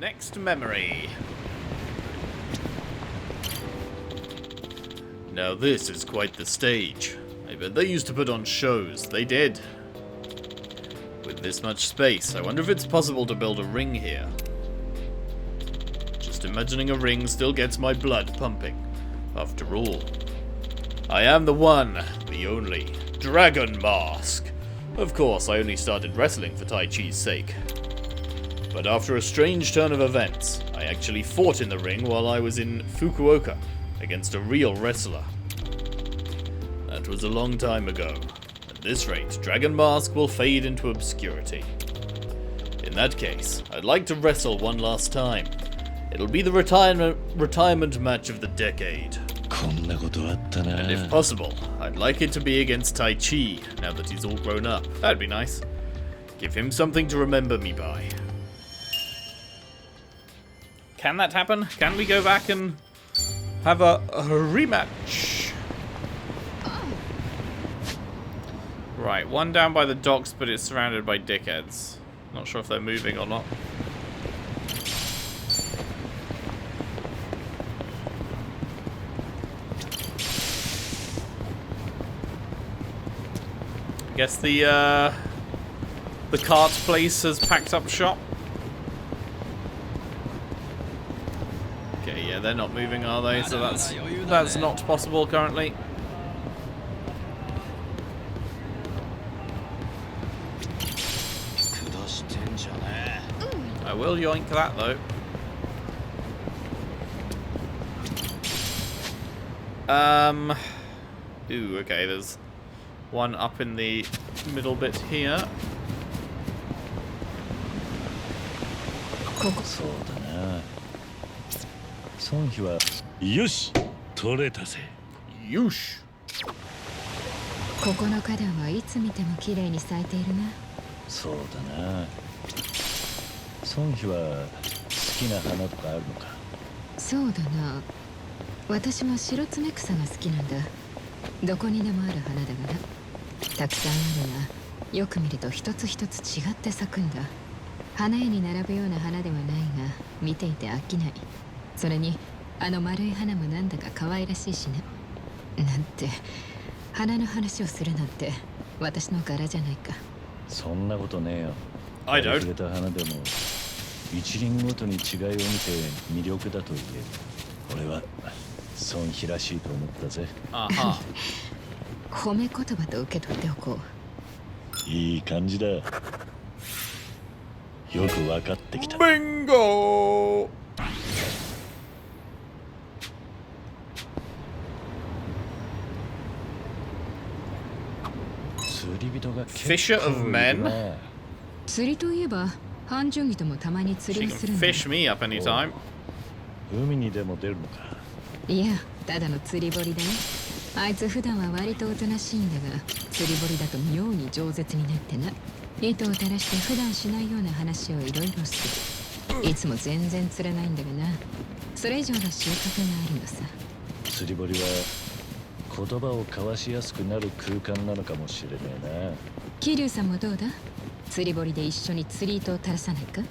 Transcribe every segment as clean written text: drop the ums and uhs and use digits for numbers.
Next memory. Now this is quite the stage. I bet they used to put on shows. They did. With this much space, I wonder if it's possible to build a ring here. Just imagining a ring still gets my blood pumping. After all, I am the one, the only, Dragon Mask. Of course, I only started wrestling for Tai Chi's sake. But after a strange turn of events, I actually fought in the ring while I was in Fukuoka against a real wrestler. That was a long time ago. At this rate, Dragon Mask will fade into obscurity. In that case, I'd like to wrestle one last time. It'll be the retirement match of the decade. And if possible, I'd like it to be against Tai Chi, now that he's all grown up. That'd be nice. Give him something to remember me by. Can that happen? Can we go back and have a rematch? Right, one down by the docks, but it's surrounded by dickheads. Not sure if they're moving or not. I guess the cart place has packed up shop. Okay, yeah, they're not moving, are they? So that's not possible currently. I will yoink that though. Ooh, okay, there's one up in the middle bit here. Yush! ここの花壇はいつ見ても綺麗に咲いているな。そうだな。ソンヒは好きな花とかあるのか。そうだな。私は白爪草が好きなんだ。どこにでもある花だがな。たくさんあるが、よく見ると一つ一つ違って咲くんだ。花屋に並ぶような花ではないが、見ていて飽きない。それにあの丸い花もなんだか可愛らしいしね。なんて花の話をするなんて私の柄じゃないか。そんなことねえよ。I don't. 触れた花でも一輪ごとに違いを見て魅力だと言える。俺は孫妃らしいと思ったぜ。あは。褒め言葉と受け取っておこう。いい感じだ。よく分かってきた。ビンゴー。Fisher of men? 釣りといえば、半純義ともたまに釣りをするんだ。Fish me up anytime. 海にでも出るのか。いや、ただの釣り堀だね。あいつ普段は割とおとなしいんだが、釣り堀だと妙に饒舌になってな。糸を垂らして普段しないような話をいろいろする。いつも全然釣れないんだがな。それ以上の収穫があるのさ。釣り堀は言葉を交わしやすくなる空間なのかもしれねえな。桐生さんもどうだ？釣り堀で一緒に釣り糸を垂らさないか？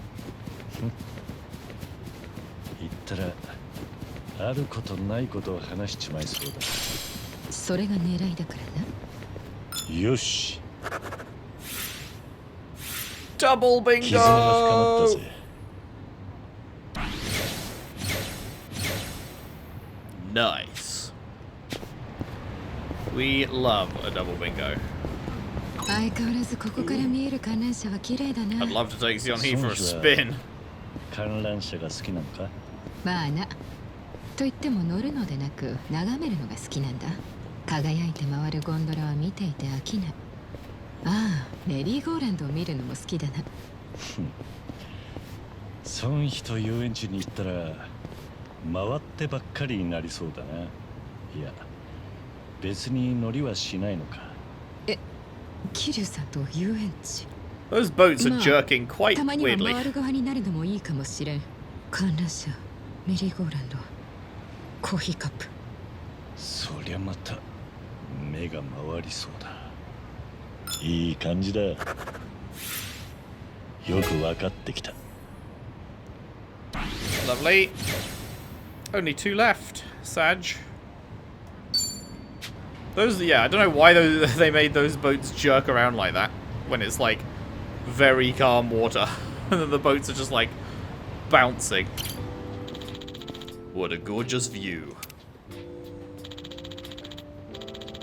言ったらあることないことを話しちまいそうだ。それが狙いだからな。よし。ダブルビンゴ。絆が深まったぜ。Nice. We love a double bingo. 相変わらずここから見える観覧車は綺麗だな。 I'd love to take Xion-hee for a spin. 観覧車が好きなのか？まあな。と言っても乗るのでなく眺めるのが好きなんだ。輝いて回るゴンドラは見ていて飽きない。ああ、メリーゴーランドを見るのも好きだな。孫妃と遊園地に行ったら回ってばっかりになりそうだな。いや、別に乗りはしないのか。桐生さんと遊園地。 Those boats are jerking quite たまには weirdly. 回る側になるのもいいかもしれん。観覧車、メリーゴーランド、コーヒーカップ。そりゃまた目が回りそうだ。いい感じだ。よく分かってきた。Lovely. Only 2 left. Sag. Those, yeah, I don't know why they made those boats jerk around like that when it's like very calm water. And then the boats are just like bouncing. What a gorgeous view.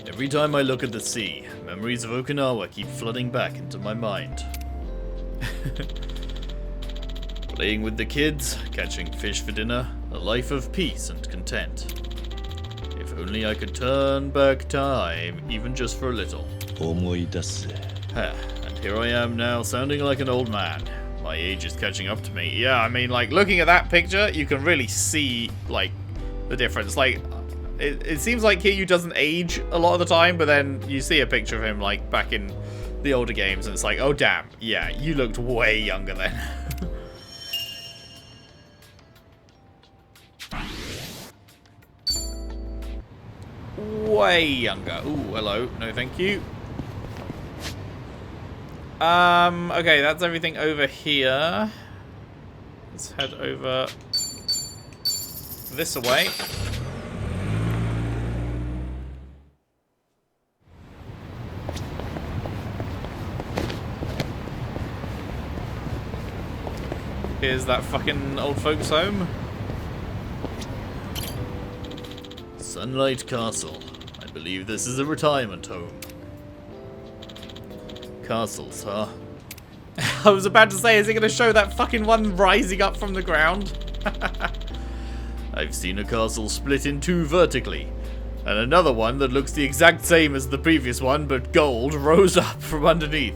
Every time I look at the sea, memories of Okinawa keep flooding back into my mind. Playing with the kids, catching fish for dinner, a life of peace and content. If only I could turn back time, even just for a little. And here I am now, sounding like an old man. My age is catching up to me. Yeah, I mean, like, looking at that picture, you can really see, like, the difference. Like, it seems like Kiryu doesn't age a lot of the time, but then you see a picture of him, like, back in the older games, and it's like, oh, damn, yeah, you looked way younger then. Way younger. Ooh, hello. No, thank you. Okay, that's everything over here. Let's head over this way. Here's that fucking old folks' home. Sunlight Castle. I believe this is a retirement home. Castles, huh? I was about to say, is it going to show that fucking one rising up from the ground? I've seen a castle split in 2 vertically, and another one that looks the exact same as the previous one, but gold, rose up from underneath.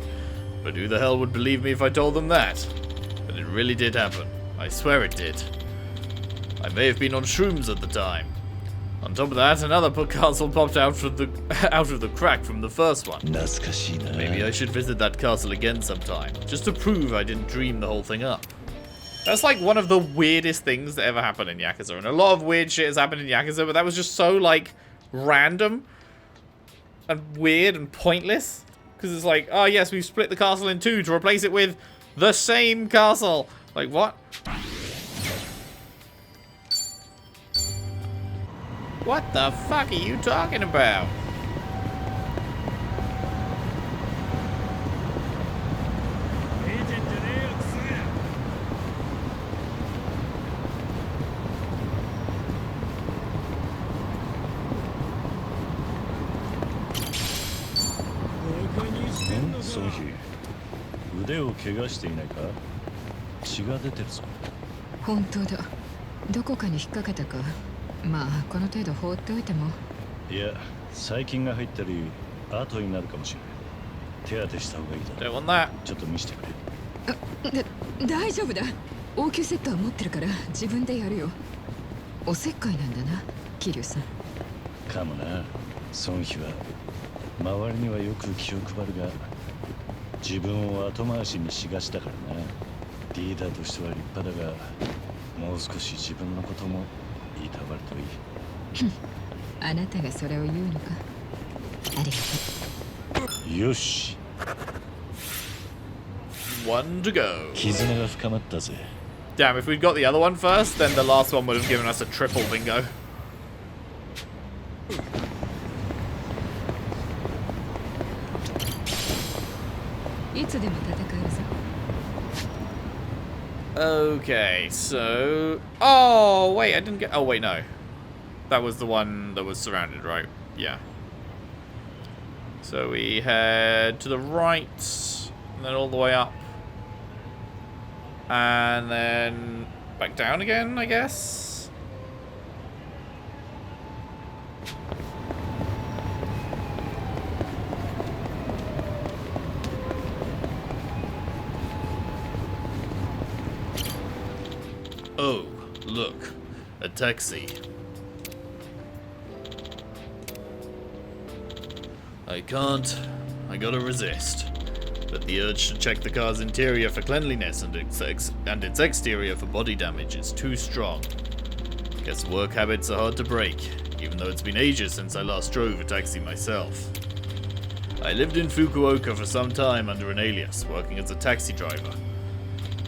But who the hell would believe me if I told them that? But it really did happen. I swear it did. I may have been on shrooms at the time. On top of that, another castle popped out of the crack from the first one. Maybe I should visit that castle again sometime, just to prove I didn't dream the whole thing up. That's like one of the weirdest things that ever happened in Yakuza, and a lot of weird shit has happened in Yakuza, but that was just so, like, random and weird and pointless. Because it's like, oh yes, we've split the castle in 2 to replace it with the same castle. Like, what? What the fuck are you talking about?本当だ。どこかに引っかけたか。まあこの程度放っておいても。いや、細菌が入ったり後になるかもしれない。手当てした方がいいだろう。Don't want that. ちょっと見せてくれ。大丈夫だ。応急セットは持ってるから自分でやるよ。おせっかいなんだな、桐生さん。かもな。孫妃は周りにはよく気を配るが、自分を後回しにしがちだからな。リーダーとしては立派だが、もう少し自分のこともいたわるといい。あなたがそれを言うのか。ありがとう。よし。One to go. 絆が深まったぜ。Damn, if we'd got the other one first, then the last one would have given us a triple bingo. Okay, so... Oh, wait, I didn't get... Oh, wait, no. That was the one that was surrounded, right? Yeah. So we head to the right, and then all the way up. And then back down again, I guess? Oh, look. A taxi. I gotta resist. But the urge to check the car's interior for cleanliness and its exterior for body damage is too strong. Guess work habits are hard to break, even though it's been ages since I last drove a taxi myself. I lived in Fukuoka for some time under an alias, working as a taxi driver.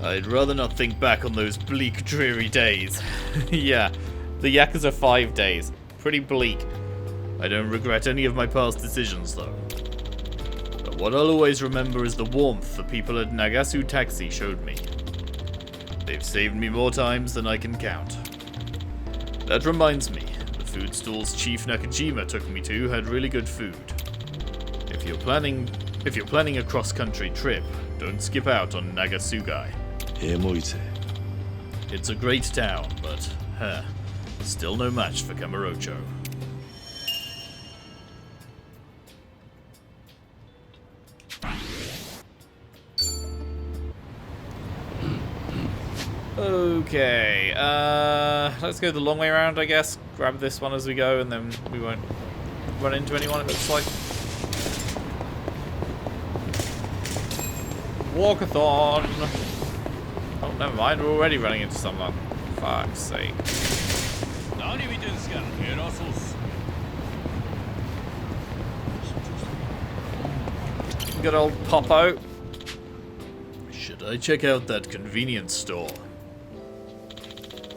I'd rather not think back on those bleak, dreary days. Yeah, the Yakuza 5 days. Pretty bleak. I don't regret any of my past decisions, though. But what I'll always remember is the warmth the people at Nagasu Taxi showed me. They've saved me more times than I can count. That reminds me, the food stalls Chief Nakajima took me to had really good food. If you're planning a cross-country trip, don't skip out on Nagasugai. It's a great town, but still no match for Kamurocho. Okay, let's go the long way around, I guess. Grab this one as we go, and then we won't run into anyone, it looks like. Walkathon! Oh, never mind, we're already running into someone. Fuck's sake. Good old Popo. Should I check out that convenience store?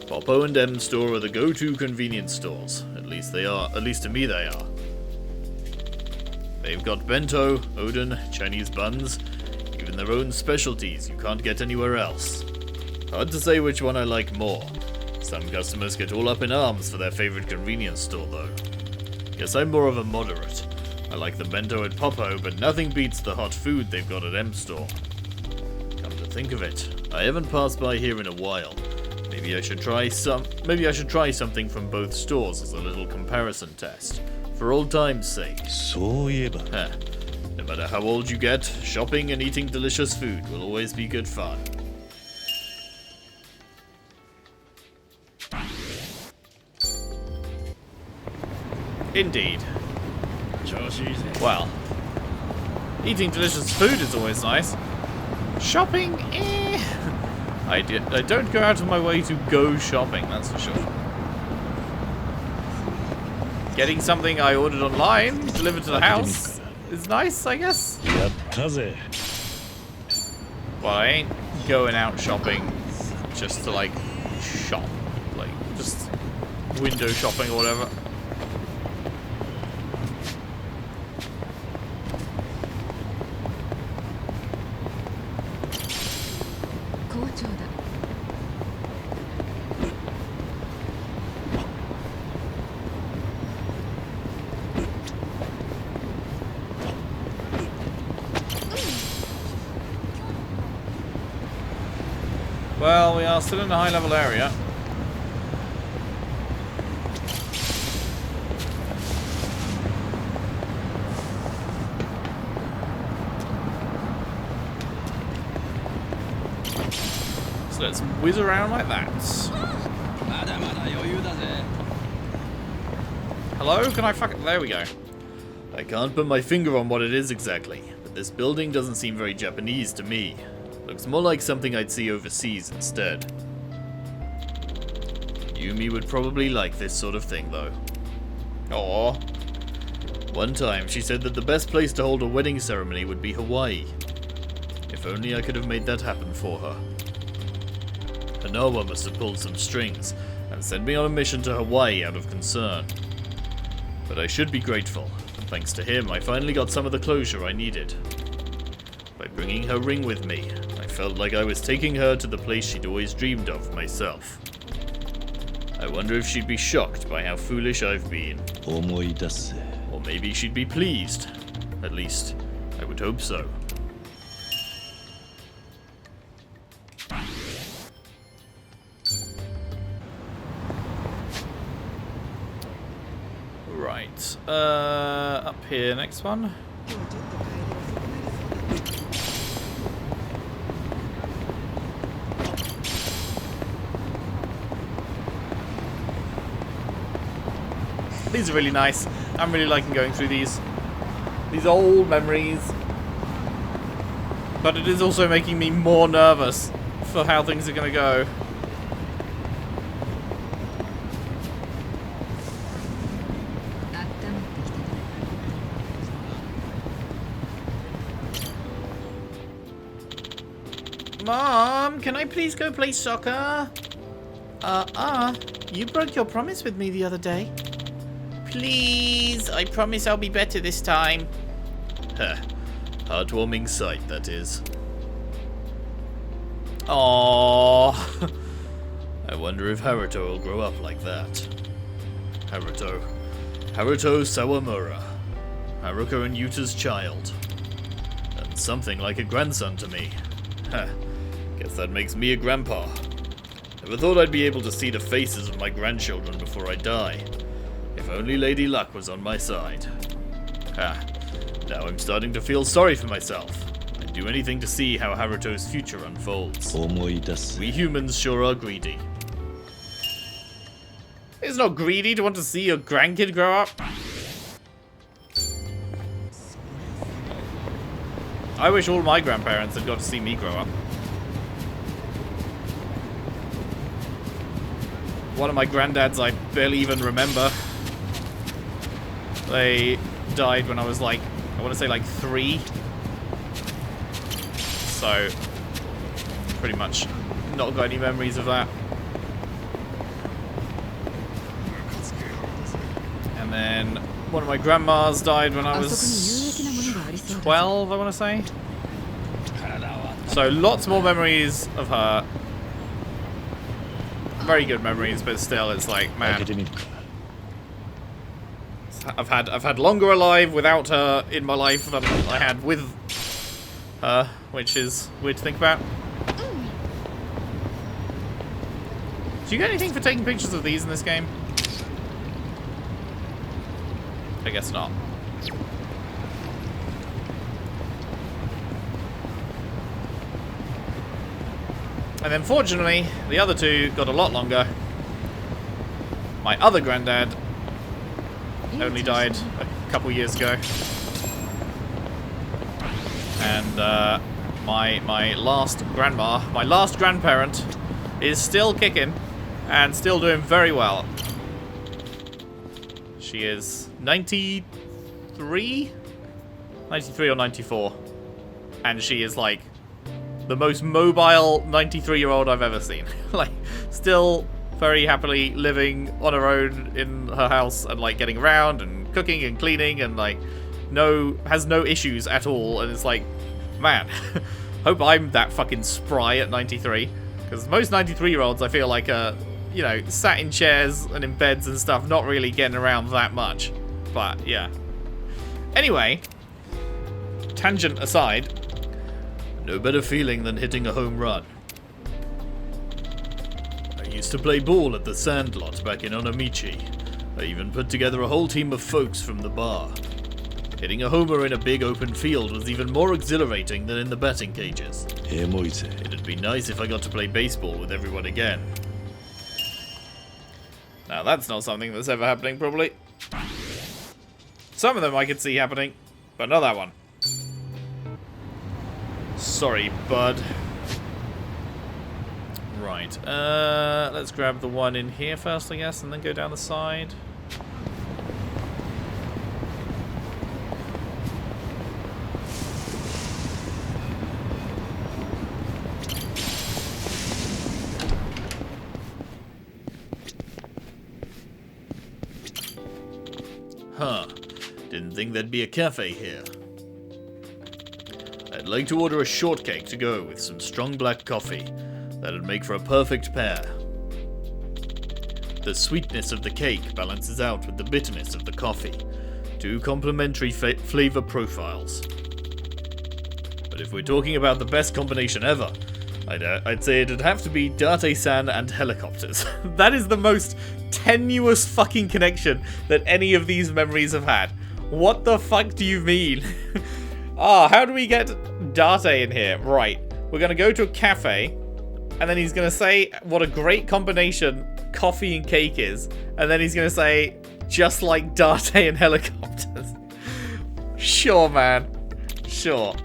Popo and M Store are the go-to convenience stores. At least they are. At least to me they are. They've got bento, oden, Chinese buns, even their own specialties you can't get anywhere else. Hard to say which one I like more. Some customers get all up in arms for their favorite convenience store though. Guess I'm more of a moderate. I like the bento at Popo, but nothing beats the hot food they've got at M Store. Come to think of it, I haven't passed by here in a while. Maybe I should try something from both stores as a little comparison test, for old time's sake. No matter how old you get, shopping and eating delicious food will always be good fun. Indeed. Well, eating delicious food is always nice. Shopping, I don't go out of my way to go shopping, that's for sure. Getting something I ordered online delivered to the house is nice, I guess. Well, I ain't going out shopping just to, like, shop. Like, just window shopping or whatever. Well, we are still in a high-level area. So let's whiz around like that. Hello? Can I fuck it? There we go. I can't put my finger on what it is exactly, but this building doesn't seem very Japanese to me. Looks more like something I'd see overseas instead. Yumi would probably like this sort of thing, though. Aww. One time, she said that the best place to hold a wedding ceremony would be Hawaii. If only I could have made that happen for her. Hanawa must have pulled some strings and sent me on a mission to Hawaii out of concern. But I should be grateful, and thanks to him, I finally got some of the closure I needed. By bringing her ring with me, I felt like I was taking her to the place she'd always dreamed of myself. I wonder if she'd be shocked by how foolish I've been. Or maybe she'd be pleased. At least, I would hope so. Right, up here, next one. These are really nice. I'm really liking going through these old memories. But it is also making me more nervous for how things are going to go. Mom, can I please go play soccer? You broke your promise with me the other day. Please, I promise I'll be better this time. Huh. Heartwarming sight, that is. Aww. I wonder if Haruto will grow up like that. Haruto Sawamura. Haruka and Yuta's child. And something like a grandson to me. Huh. Guess that makes me a grandpa. Never thought I'd be able to see the faces of my grandchildren before I die. If only Lady Luck was on my side. Now I'm starting to feel sorry for myself. I'd do anything to see how Haruto's future unfolds. We humans sure are greedy. It's not greedy to want to see your grandkid grow up. I wish all my grandparents had got to see me grow up. One of my granddads I barely even remember. They died when I was like, I want to say like 3. So, pretty much not got any memories of that. And then one of my grandmas died when I was 12, I want to say. So lots more memories of her. Very good memories, but still, it's like, man. I've had longer alive without her in my life than I had with her, which is weird to think about. Do you get anything for taking pictures of these in this game? I guess not. And then fortunately, the other two got a lot longer. My other granddad only died a couple years ago. And my last grandma, my last grandparent, is still kicking and still doing very well. She is 93? 93 or 94. And she is like the most mobile 93-year-old I've ever seen. Like, still very happily living on her own in her house and like getting around and cooking and cleaning and like has no issues at all. And it's like, man, hope I'm that fucking spry at 93, because most 93-year-olds I feel like are, you know, sat in chairs and in beds and stuff, not really getting around that much. But yeah. Anyway, tangent aside, no better feeling than hitting a home run. I used to play ball at the Sandlot back in Onamichi. I even put together a whole team of folks from the bar. Hitting a homer in a big open field was even more exhilarating than in the batting cages. It'd be nice if I got to play baseball with everyone again. Now that's not something that's ever happening, probably. Some of them I could see happening, but not that one. Sorry, bud. Right, let's grab the one in here first, I guess, and then go down the side. Huh. Didn't think there'd be a cafe here. I'd like to order a shortcake to go with some strong black coffee. That'd make for a perfect pair. The sweetness of the cake balances out with the bitterness of the coffee. Two complementary flavor profiles. But if we're talking about the best combination ever, I'd say it'd have to be Date-san and helicopters. That is the most tenuous fucking connection that any of these memories have had. What the fuck do you mean? How do we get Date in here? Right, we're gonna go to a cafe, and then he's gonna say what a great combination coffee and cake is, and then he's gonna say, just like Date and helicopters. Sure, man. Sure.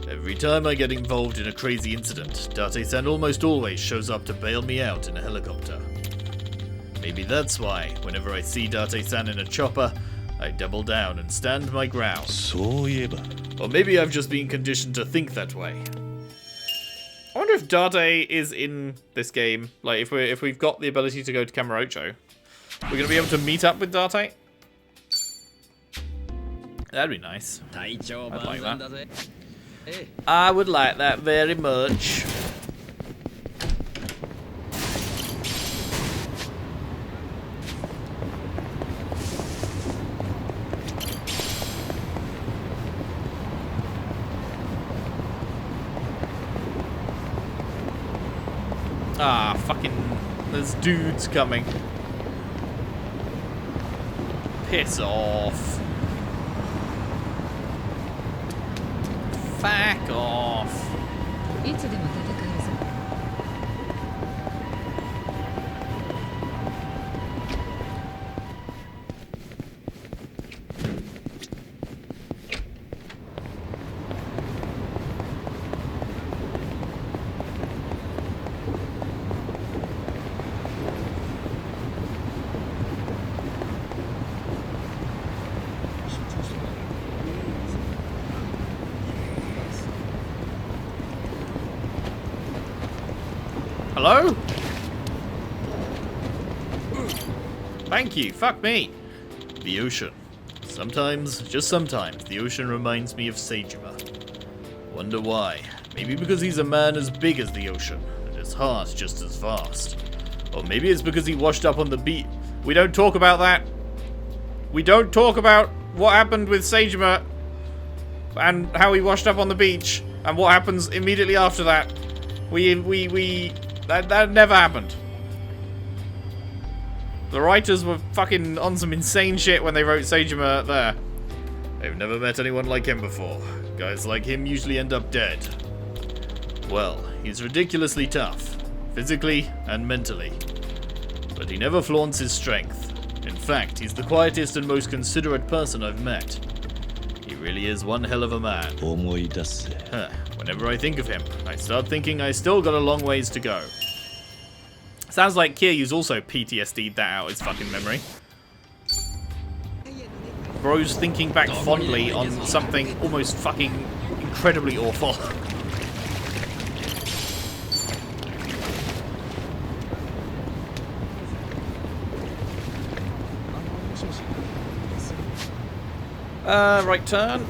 Every time I get involved in a crazy incident, Date-san almost always shows up to bail me out in a helicopter. Maybe that's why, whenever I see Date-san in a chopper, I double down and stand my ground. Or maybe I've just been conditioned to think that way. I wonder if Date is in this game. Like, if we've got the ability to go to Kamurocho, we're gonna be able to meet up with Date. That'd be nice. I'd like that. I would like that very much. Ah, fucking... There's dudes coming. Piss off. Fuck off. いつでも戦えるぞ。Hello? Thank you. Fuck me. The ocean. Sometimes, just sometimes, the ocean reminds me of Seijima. Wonder why. Maybe because he's a man as big as the ocean, and his heart just as vast. Or maybe it's because he washed up on the beach. We don't talk about that. We don't talk about what happened with Seijima and how he washed up on the beach and what happens immediately after that. That never happened. The writers were fucking on some insane shit when they wrote Seijima there. They've never met anyone like him before. Guys like him usually end up dead. Well, he's ridiculously tough, physically and mentally. But he never flaunts his strength. In fact, he's the quietest and most considerate person I've met. He really is one hell of a man. Huh. Whenever I think of him, I start thinking I still got a long ways to go. Sounds like Kiryu's also PTSD'd that out his fucking memory. Bro's thinking back fondly on something almost fucking incredibly awful. Right turn.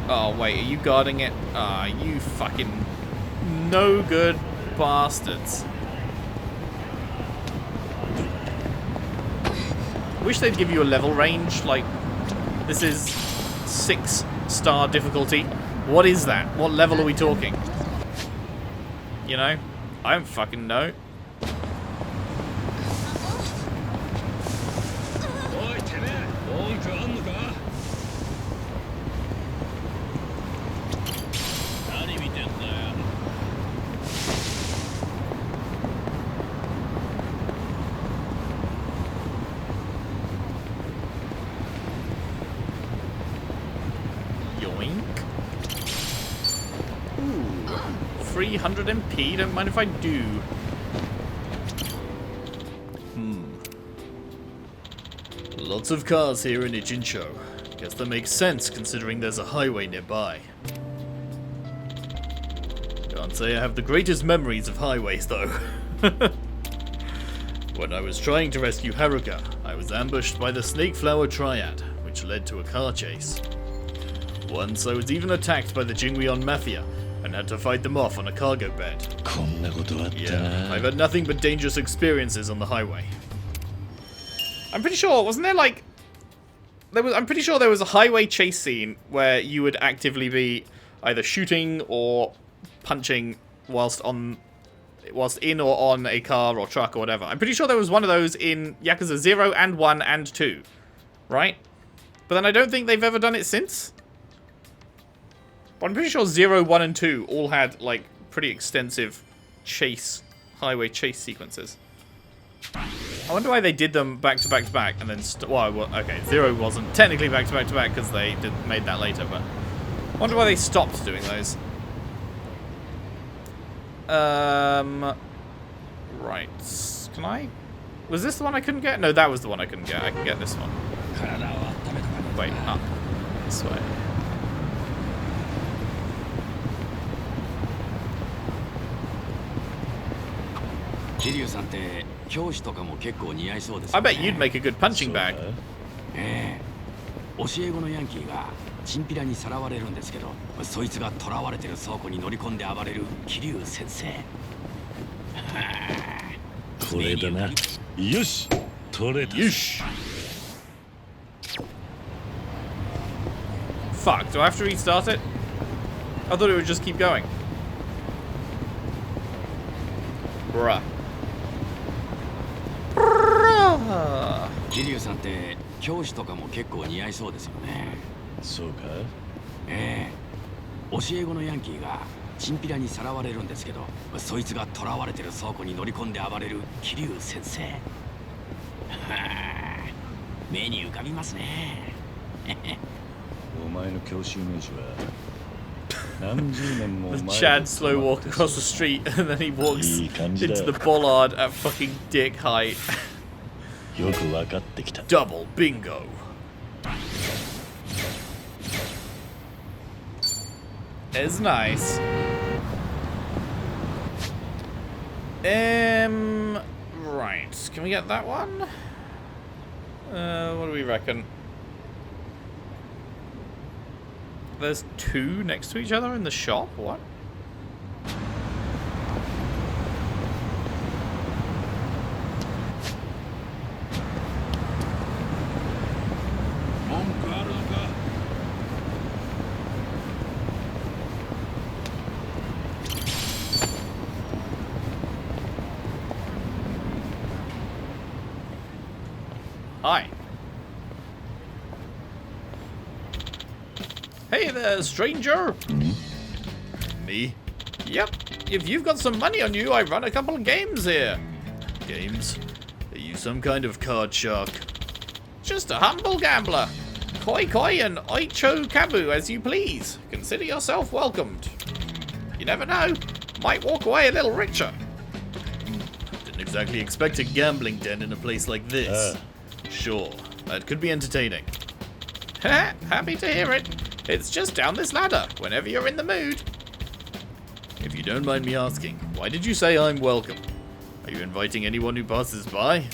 Oh, wait, are you guarding it? Ah, you fucking no good bastards. Wish they'd give you a level range, like, this is 6-star difficulty. What is that? What level are we talking? You know? I don't fucking know. Yoink. Ooh. 300 MP, don't mind if I do. Lots of cars here in Ichincho. Guess that makes sense considering there's a highway nearby. Can't say I have the greatest memories of highways though. When I was trying to rescue Haruka, I was ambushed by the Snake Flower Triad, which led to a car chase. Once I was even attacked by the Jingweon Mafia and had to fight them off on a cargo bed. Yeah, I've had nothing but dangerous experiences on the highway. I'm pretty sure, wasn't there like... I'm pretty sure there was a highway chase scene where you would actively be either shooting or punching whilst in or on a car or truck or whatever. I'm pretty sure there was one of those in Yakuza 0 and 1 and 2. Right? But then I don't think they've ever done it since. But I'm pretty sure 0, 1 and 2 all had like pretty extensive highway chase sequences. I wonder why they did them back to back to back and then well, okay, 0 wasn't technically back to back to back because they made that later, but I wonder why they stopped doing those. Right. Can I? Was this the one I couldn't get? No, that was the one I couldn't get. I can get this one. Wait, up. This way. Kiryu さんって教師とかも結構似合いそうです I よね。 bet you'd make a good punching bag. ええ、教え子のヤンキーがチンピラにさらわれるんですけど、そいつが囚われてる倉庫に乗り込んで暴れる桐生先生。これだな。よし、取れた。よし。 Fuck, do I have to restart it? I thought it would just keep going. Bruh. 桐生さんって教師とかも結構似合いそうですよね。そうか。ええ、教え子のヤンキーがチンピラにさらわれるんですけど、そいつが囚われてる倉庫に乗り込んで暴れる桐生先生。目に浮かびますね。お前の教師イメージは何十年も前 The Chad slow walk across the street and then he walks into the bollard at fucking dick height. よく分かってきた。 Double bingo. It's nice. Right. Can we get that one? What do we reckon? There's two next to each other in the shop? What? Hi. Hey there, stranger! Me? Yep. If you've got some money on you, I run a couple of games here. Games? Are you some kind of card shark? Just a humble gambler. Koi koi and oicho kabu as you please. Consider yourself welcomed. You never know. Might walk away a little richer. Didn't exactly expect a gambling den in a place like this. Sure, that could be entertaining. Happy to hear it. It's just down this ladder, whenever you're in the mood. If you don't mind me asking, why did you say I'm welcome? Are you inviting anyone who passes by?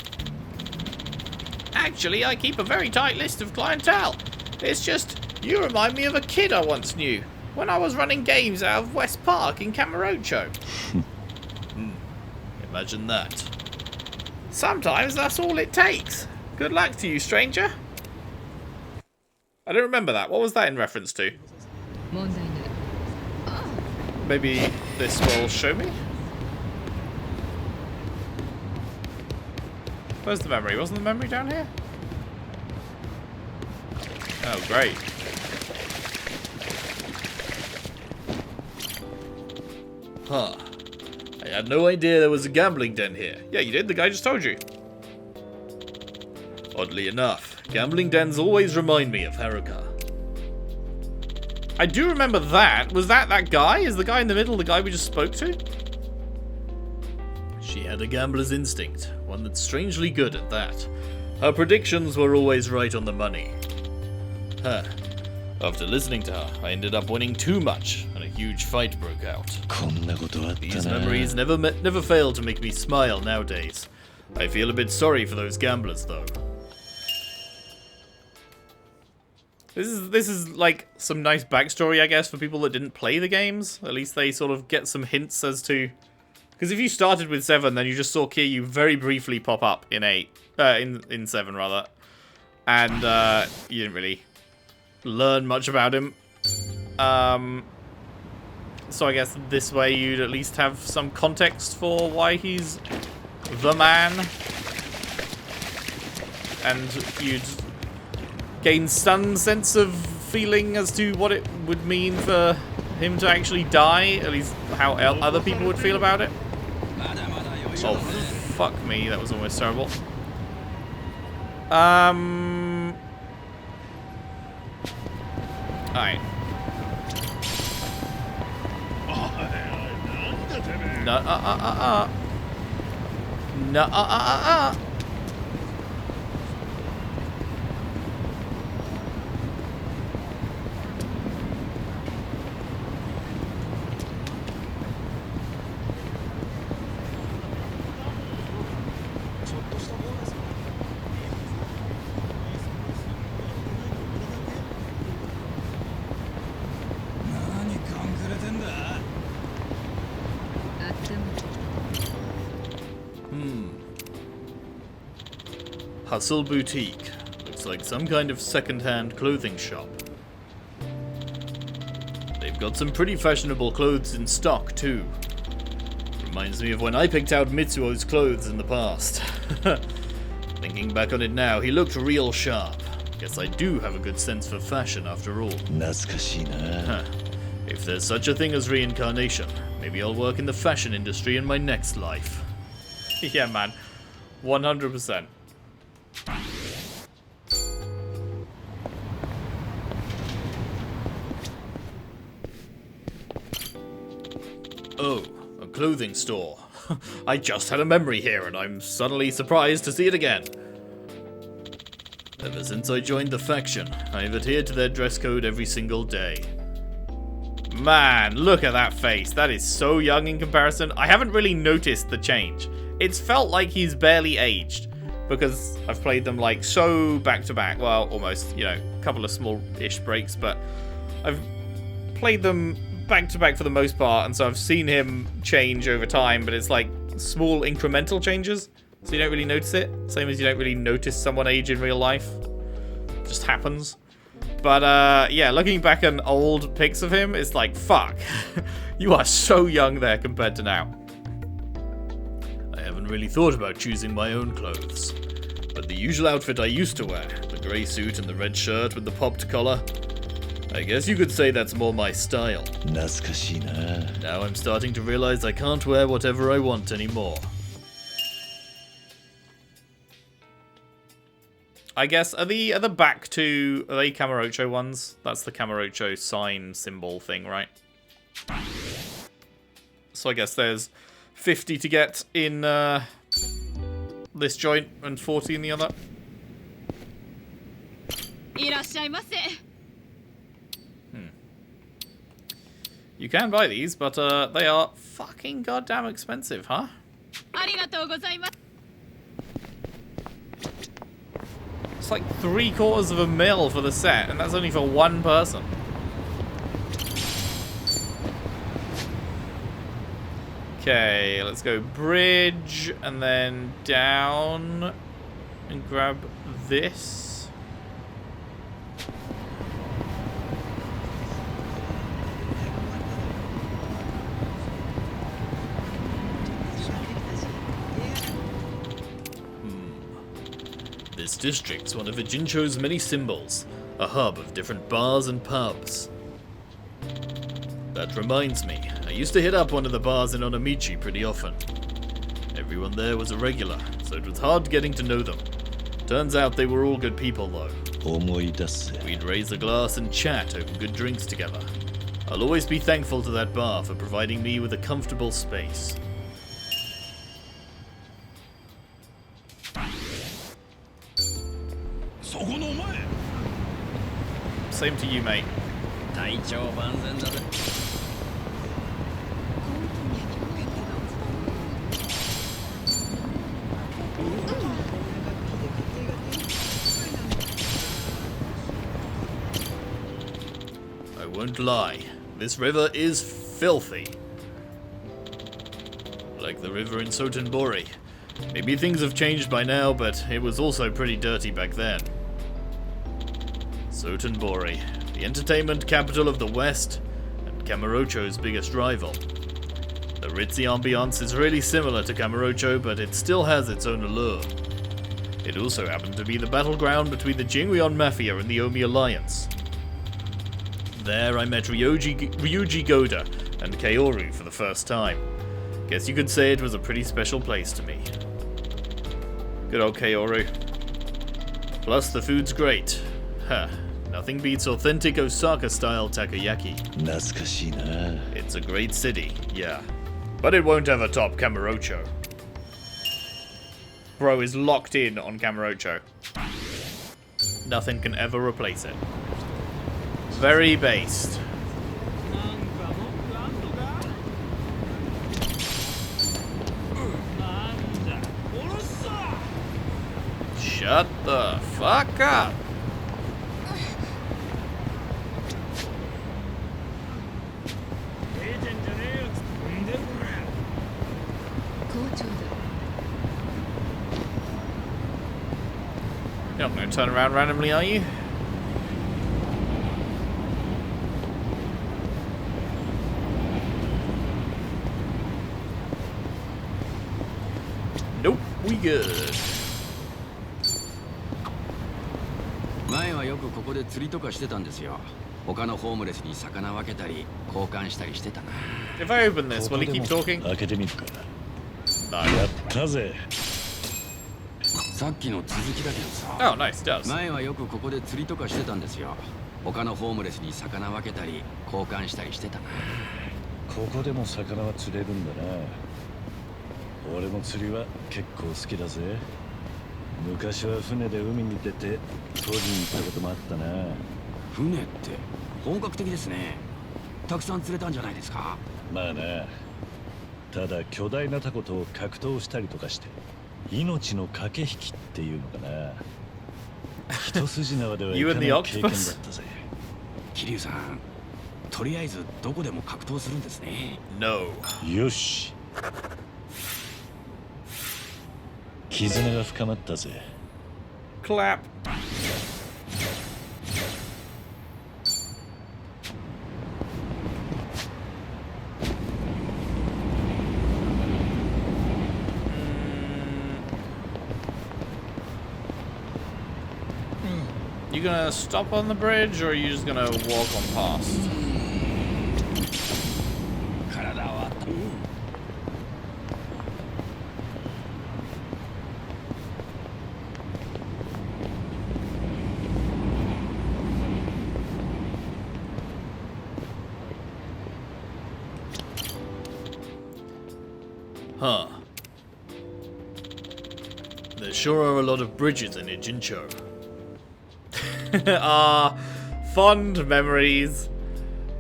Actually, I keep a very tight list of clientele. It's just, you remind me of a kid I once knew, when I was running games out of West Park in Kamurocho. Imagine that. Sometimes that's all it takes. Good luck to you, stranger. I don't remember that. What was that in reference to? Maybe this will show me? Where's the memory? Wasn't the memory down here? Oh, great. Huh. I had no idea there was a gambling den here. Yeah, you did. The guy just told you. Oddly enough, gambling dens always remind me of Haruka. I do remember that. Was that guy? Is the guy in the middle the guy we just spoke to? She had a gambler's instinct, one that's strangely good at that. Her predictions were always right on the money. Huh. After listening to her, I ended up winning too much, and a huge fight broke out. These memories never fail to make me smile nowadays. I feel a bit sorry for those gamblers, though. This is like some nice backstory, I guess, for people that didn't play the games. At least they sort of get some hints as to... Because if you started with 7, then you just saw Kiryu very briefly pop up in 8. In 7, rather. And you didn't really learn much about him. So I guess this way you'd at least have some context for why he's the man. And you'd gain some sense of feeling as to what it would mean for him to actually die, at least how other people would feel about it. Oh, fuck me, that was almost terrible. Alright. Hustle Boutique. Looks like some kind of second-hand clothing shop. They've got some pretty fashionable clothes in stock, too. Reminds me of when I picked out Mitsuo's clothes in the past. Thinking back on it now, he looked real sharp. Guess I do have a good sense for fashion after all. Huh. If there's such a thing as reincarnation, maybe I'll work in the fashion industry in my next life. Yeah, man. 100%. Oh, a clothing store. I just had a memory here and I'm suddenly surprised to see it again. Ever since I joined the faction, I've adhered to their dress code every single day. Man, look at that face. That is so young in comparison. I haven't really noticed the change. It's felt like he's barely aged because I've played them like so back to back. Well, almost, you know, a couple of small-ish breaks, but I've played them back to back for the most part, and so I've seen him change over time, but it's like small incremental changes, so you don't really notice it. Same as you don't really notice someone age in real life. It just happens. But yeah, looking back on old pics of him, it's like, fuck. You are so young there compared to now. I haven't really thought about choosing my own clothes, but the usual outfit I used to wear, the grey suit and the red shirt with the popped collar, I guess you could say that's more my style. Now I'm starting to realize I can't wear whatever I want anymore. I guess, are they back to, are they Kamurocho ones? That's the Kamurocho sign symbol thing, right? So I guess there's 50 to get in this joint and 40 in the other. You can buy these, but they are fucking goddamn expensive, huh? It's like $750 for the set, and that's only for one person. Okay, let's go bridge, and then down, and grab this. This district's one of Ijincho's many symbols, a hub of different bars and pubs. That reminds me, I used to hit up one of the bars in Onamichi pretty often. Everyone there was a regular, so it was hard getting to know them. Turns out they were all good people though. We'd raise a glass and chat over good drinks together. I'll always be thankful to that bar for providing me with a comfortable space. Same to you, mate. I won't lie, this river is filthy. Like the river in Sotenbori. Maybe things have changed by now, but it was also pretty dirty back then. Sotenbori, the entertainment capital of the West, and Kamurocho's biggest rival. The ritzy ambiance is really similar to Kamurocho, but it still has its own allure. It also happened to be the battleground between the Jingweon Mafia and the Omi Alliance. There I met Ryuji Goda and Kaoru for the first time. Guess you could say it was a pretty special place to me. Good old Kaoru. Plus the food's great. Huh. Nothing beats authentic Osaka-style takoyaki. It's a great city, yeah. But it won't ever top Kamurocho. Bro is locked in on Kamurocho. Nothing can ever replace it. Very based. Shut the fuck up. You're not going to turn around randomly, are you? Nope, we good. 前はよくここで釣りとかしてたんですよ。他のホームレスに魚分けたり交換したりしてたな。If I open this, will he keep talking? 開けてみるか。 No. やったぜ。さっきの続きだけどさ。 Oh, nice, it does. 前はよくここで釣りとかしてたんですよ。他のホームレスに魚分けたり交換したりしてたな。ここでも魚は釣れるんだな。俺も釣りは結構好きだぜ。昔は船で海に出て取りに行ったこともあったな。船って本格的ですね。たくさん釣れたんじゃないですか。まあな。ただ巨大なタコと格闘したりとかして命の駆け引きっていうのかな。一筋縄ではいかない経験だったぜ。桐生さん、とりあえずどこでも格闘するんですね。 No. よし。絆が深まったぜ。 Clap. You gonna stop on the bridge, or are you just gonna walk on past? 体は。Huh. There sure are a lot of bridges in Ijincho. Ah, fond memories.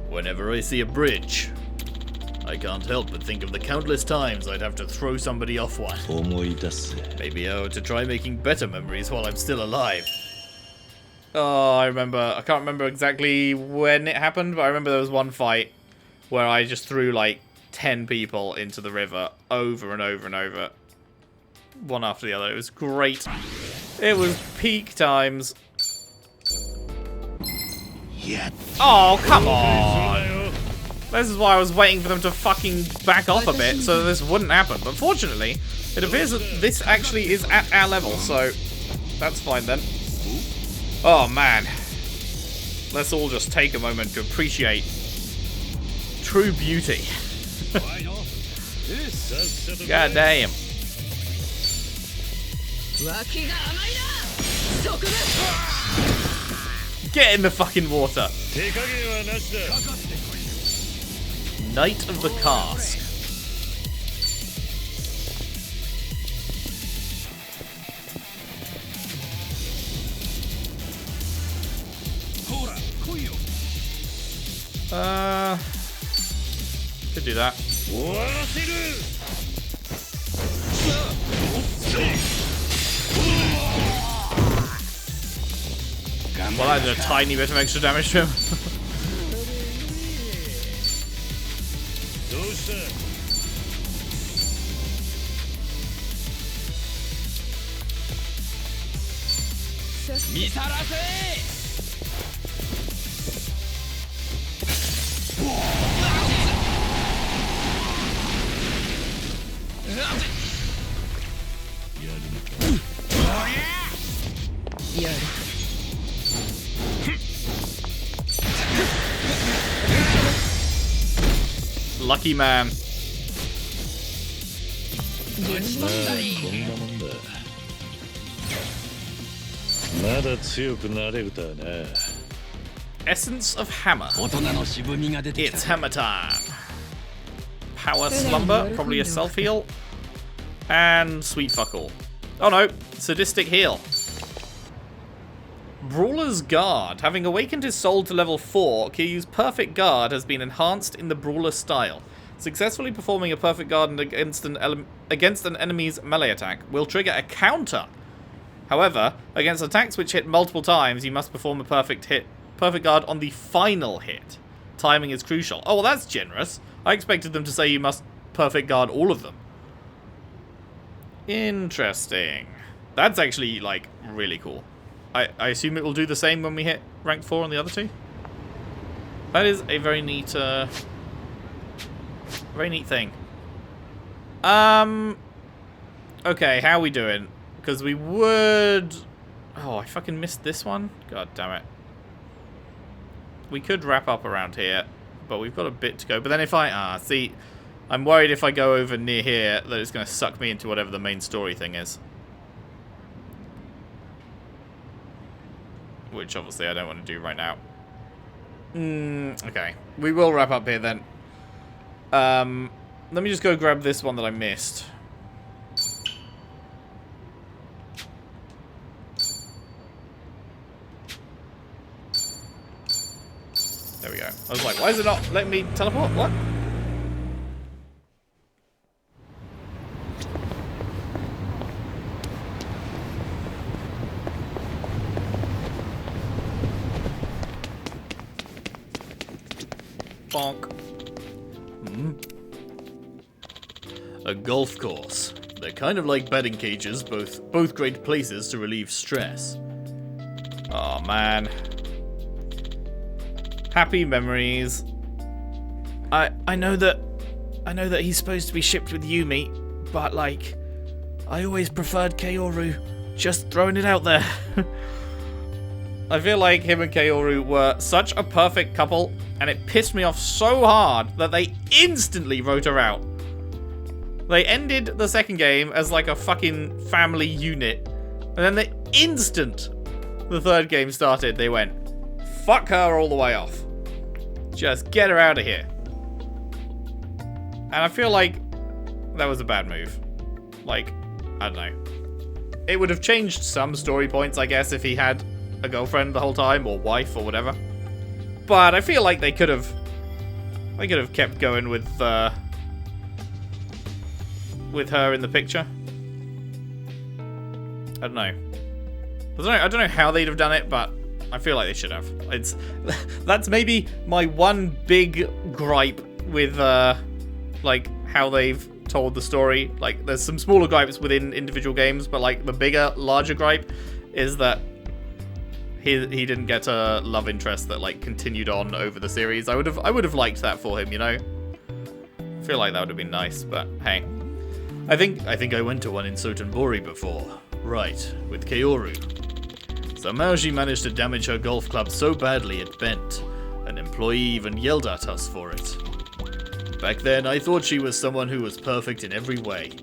Whenever I see a bridge, I can't help but think of the countless times I'd have to throw somebody off one. 思い出す。 Maybe I ought to try making better memories while I'm still alive. Oh, I can't remember exactly when it happened, but I remember there was one fight where I just threw like 10 people into the river over and over and over. One after the other. It was great. It was peak times. Oh, come on! This is why I was waiting for them to fucking back off a bit so this wouldn't happen. But fortunately, it appears that this actually is at our level, so that's fine then. Oh man. Let's all just take a moment to appreciate true beauty. God damn. Get in the fucking water. Knight of the Cask. Could do that. Well, I did a tiny bit of extra damage to him. Lucky man. まだ強くなれるとはな。 Essence of Hammer. 大人の渋みが出てき It's た。 hammer time. Power Slumber, probably a self heal. And Sweet Fuck All. Oh no, Sadistic Heal. Brawler's Guard. Having awakened his soul to level 4, Kiryu's Perfect Guard has been enhanced in the Brawler style. Successfully performing a Perfect Guard against an enemy's melee attack will trigger a counter. However, against attacks which hit multiple times, you must perform a Perfect Guard on the final hit. Timing is crucial. Oh, well, that's generous. I expected them to say you must Perfect Guard all of them. Interesting. That's actually, like, really cool. I assume it will do the same when we hit rank 4 on the other two. That is a very neat thing. Okay, how are we doing? Because we would... Oh, I fucking missed this one? God damn it. We could wrap up around here, but we've got a bit to go. But then if I... see, I'm worried if I go over near here that it's going to suck me into whatever the main story thing is. Which, obviously, I don't want to do right now. Okay. We will wrap up here, then. Let me just go grab this one that I missed. There we go. I was like, why is it not letting me teleport? What? Bonk. A golf course. They're kind of like batting cages, both great places to relieve stress. Oh man. Happy memories. I know that he's supposed to be shipped with Yumi, but like I always preferred Kaoru. Just throwing it out there. I feel like him and Kaoru were such a perfect couple, and it pissed me off so hard that they instantly wrote her out. They ended the second game as like a fucking family unit, and then the instant the third game started, they went, fuck her all the way off. Just get her out of here. And I feel like that was a bad move. Like, I don't know. It would have changed some story points, I guess, if he had a girlfriend the whole time, or wife, or whatever. But I feel like they could have kept going with her in the picture. I don't know. I don't know how they'd have done it, but I feel like they should have. That's maybe my one big gripe with like how they've told the story. Like, there's some smaller gripes within individual games, but like the bigger, larger gripe is that he didn't get a love interest that like continued on over the series. I would have liked that for him, you know. I feel like that would have been nice, but hey. I think I went to one in Sotenbori before. Right, with Kaoru. Somehow she managed to damage her golf club so badly it bent. An employee even yelled at us for it. Back then, I thought she was someone who was perfect in every way.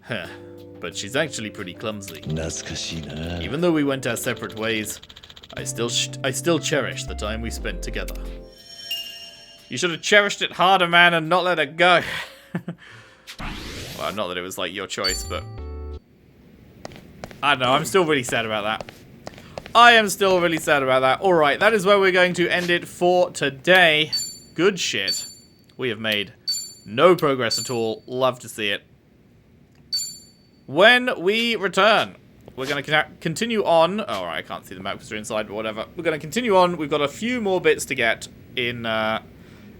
Huh. But she's actually pretty clumsy. Even though we went our separate ways, I still cherish the time we spent together. You should have cherished it harder, man, and not let it go. Well, not that it was like your choice, but I don't know. I'm still really sad about that. I am still really sad about that. All right, that is where we're going to end it for today. Good shit. We have made no progress at all. Love to see it. When we return, we're going to continue on. Oh, all right, I can't see the map because they're inside, but whatever. We're going to continue on. We've got a few more bits to get in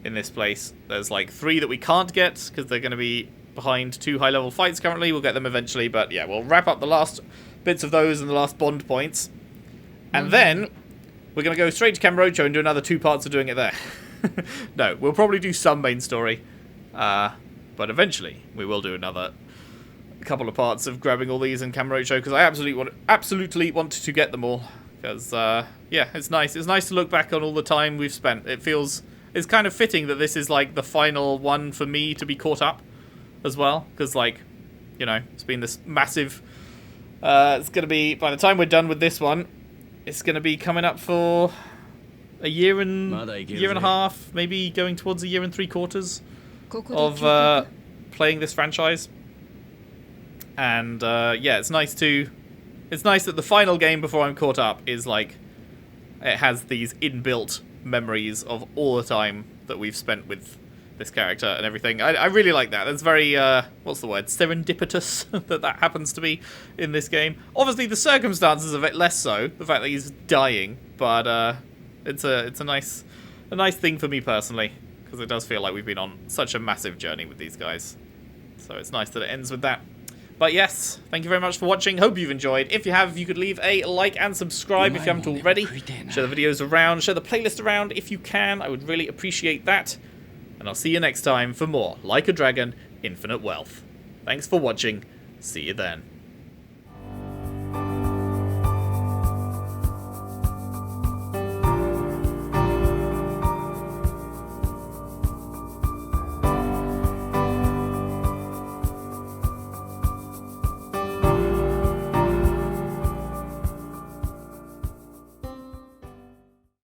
this place. There's like 3 that we can't get because they're going to be behind 2 high-level fights currently. We'll get them eventually, but yeah, we'll wrap up the last bits of those and the last bond points. And then we're going to go straight to Kamurocho and do another 2 parts of doing it there. No, we'll probably do some main story. But eventually we will do another couple of parts of grabbing all these in Kamurocho because I absolutely want to get them all. Because, yeah, it's nice. It's nice to look back on all the time we've spent. It's kind of fitting that this is like the final one for me to be caught up as well. Because, like, you know, it's been this massive... it's going to be, by the time we're done with this one, it's going to be coming up for a year and a half, maybe going towards a year and 3/4 of playing this franchise. And yeah, it's nice that the final game before I'm caught up is like, it has these inbuilt memories of all the time that we've spent with this character and everything. I really like that. That's very, what's the word, serendipitous that happens to be in this game. Obviously, the circumstances of it less so, the fact that he's dying, but it's a nice thing for me personally, because it does feel like we've been on such a massive journey with these guys. So it's nice that it ends with that. But yes, thank you very much for watching. Hope you've enjoyed. If you have, if you could leave a like and subscribe if you haven't already. Share the videos around, share the playlist around if you can. I would really appreciate that. And I'll see you next time for more Like a Dragon, Infinite Wealth. Thanks for watching. See you then.